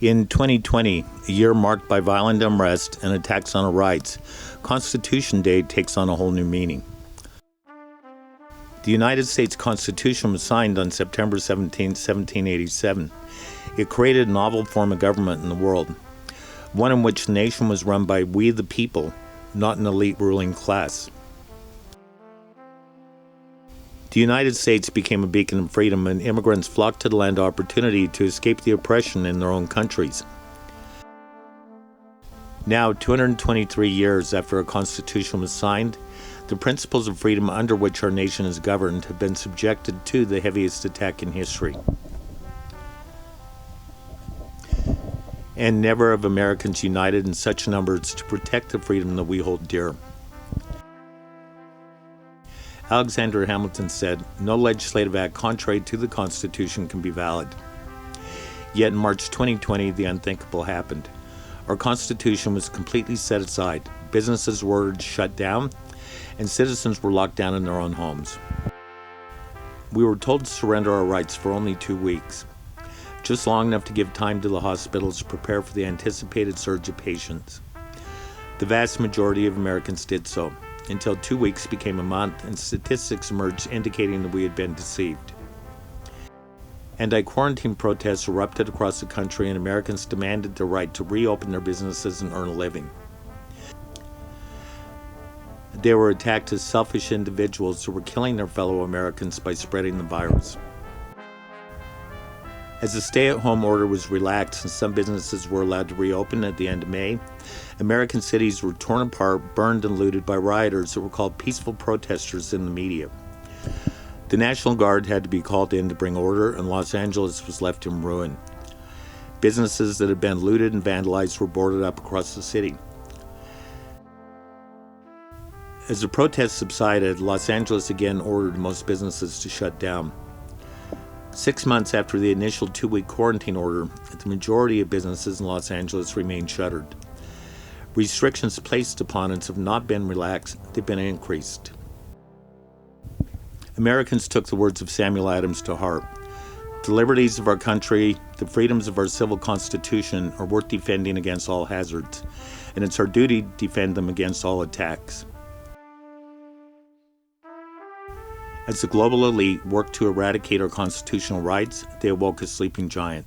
In 2020, a year marked by violent unrest and attacks on our rights, Constitution Day takes on a whole new meaning. The United States Constitution was signed on September 17, 1787. It created a novel form of government in the world, one in which the nation was run by we the people, not an elite ruling class. The United States became a beacon of freedom, and immigrants flocked to the land of opportunity to escape the oppression in their own countries. Now, 223 years after our Constitution was signed, the principles of freedom under which our nation is governed have been subjected to the heaviest attack in history. And never have Americans united in such numbers to protect the freedom that we hold dear. Alexander Hamilton said, "No legislative act contrary to the Constitution can be valid." Yet in March 2020, the unthinkable happened. Our Constitution was completely set aside, businesses were shut down, and citizens were locked down in their own homes. We were told to surrender our rights for only 2 weeks, just long enough to give time to the hospitals to prepare for the anticipated surge of patients. The vast majority of Americans did so, until 2 weeks became a month and statistics emerged indicating that we had been deceived. Anti-quarantine protests erupted across the country, and Americans demanded the right to reopen their businesses and earn a living. They were attacked as selfish individuals who were killing their fellow Americans by spreading the virus. As the stay-at-home order was relaxed and some businesses were allowed to reopen at the end of May, American cities were torn apart, burned, and looted by rioters that were called peaceful protesters in the media. The National Guard had to be called in to bring order, and Los Angeles was left in ruin. Businesses that had been looted and vandalized were boarded up across the city. As the protests subsided, Los Angeles again ordered most businesses to shut down. 6 months after the initial 2-week quarantine order, the majority of businesses in Los Angeles remained shuttered. Restrictions placed upon us have not been relaxed, they've been increased. Americans took the words of Samuel Adams to heart. The liberties of our country, the freedoms of our civil constitution are worth defending against all hazards, and it's our duty to defend them against all attacks. As the global elite worked to eradicate our constitutional rights, they awoke a sleeping giant.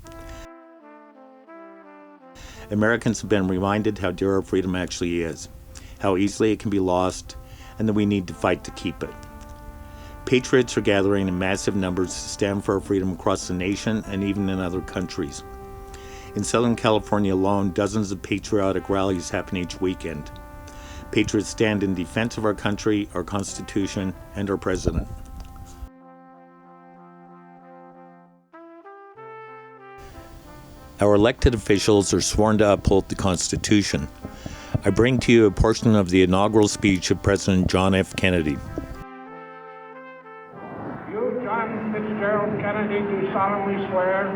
Americans have been reminded how dear our freedom actually is, how easily it can be lost, and that we need to fight to keep it. Patriots are gathering in massive numbers to stand for our freedom across the nation and even in other countries. In Southern California alone, dozens of patriotic rallies happen each weekend. Patriots stand in defense of our country, our Constitution, and our President. Our elected officials are sworn to uphold the Constitution. I bring to you a portion of the inaugural speech of President John F. Kennedy. You, John Fitzgerald Kennedy, do solemnly swear.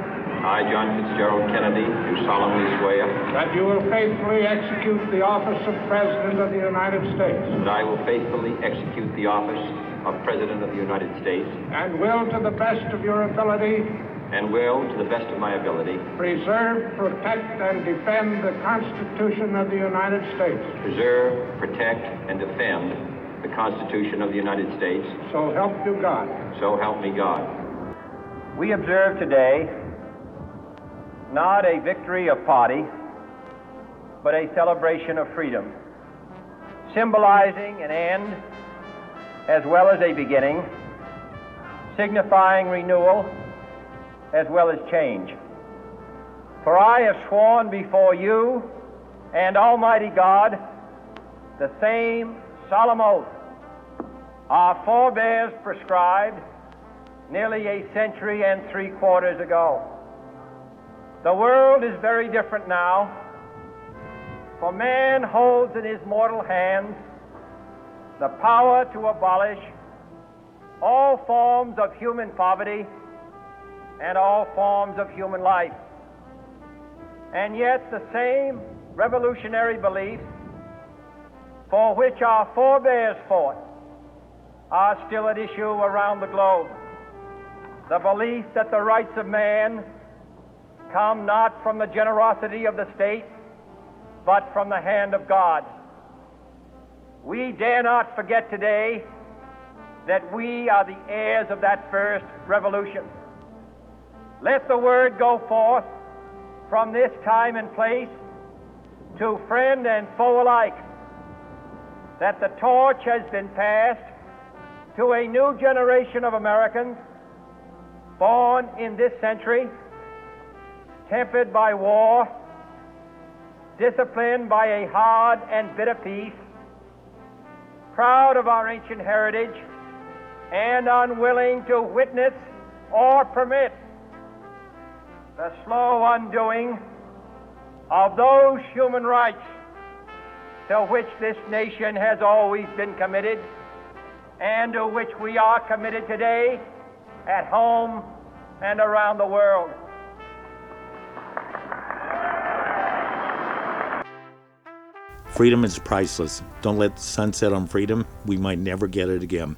I, John Fitzgerald Kennedy, do solemnly swear. That you will faithfully execute the office of President of the United States. That I will faithfully execute the office of President of the United States. And will, to the best of your ability, and will, to the best of my ability, preserve, protect, and defend the Constitution of the United States. Preserve, protect, and defend the Constitution of the United States. So help you God. So help me God. We observe today not a victory of party, but a celebration of freedom, symbolizing an end as well as a beginning, signifying renewal as well as change. For I have sworn before you and Almighty God the same solemn oath our forebears prescribed nearly a century and 3/4 ago. The world is very different now, for man holds in his mortal hands the power to abolish all forms of human poverty and all forms of human life. And yet the same revolutionary beliefs for which our forebears fought are still at issue around the globe. The belief that the rights of man come not from the generosity of the state, but from the hand of God. We dare not forget today that we are the heirs of that first revolution. Let the word go forth from this time and place to friend and foe alike that the torch has been passed to a new generation of Americans born in this century, tempered by war, disciplined by a hard and bitter peace, proud of our ancient heritage, and unwilling to witness or permit the slow undoing of those human rights to which this nation has always been committed and to which we are committed today at home and around the world. Freedom is priceless. Don't let the sun set on freedom. We might never get it again.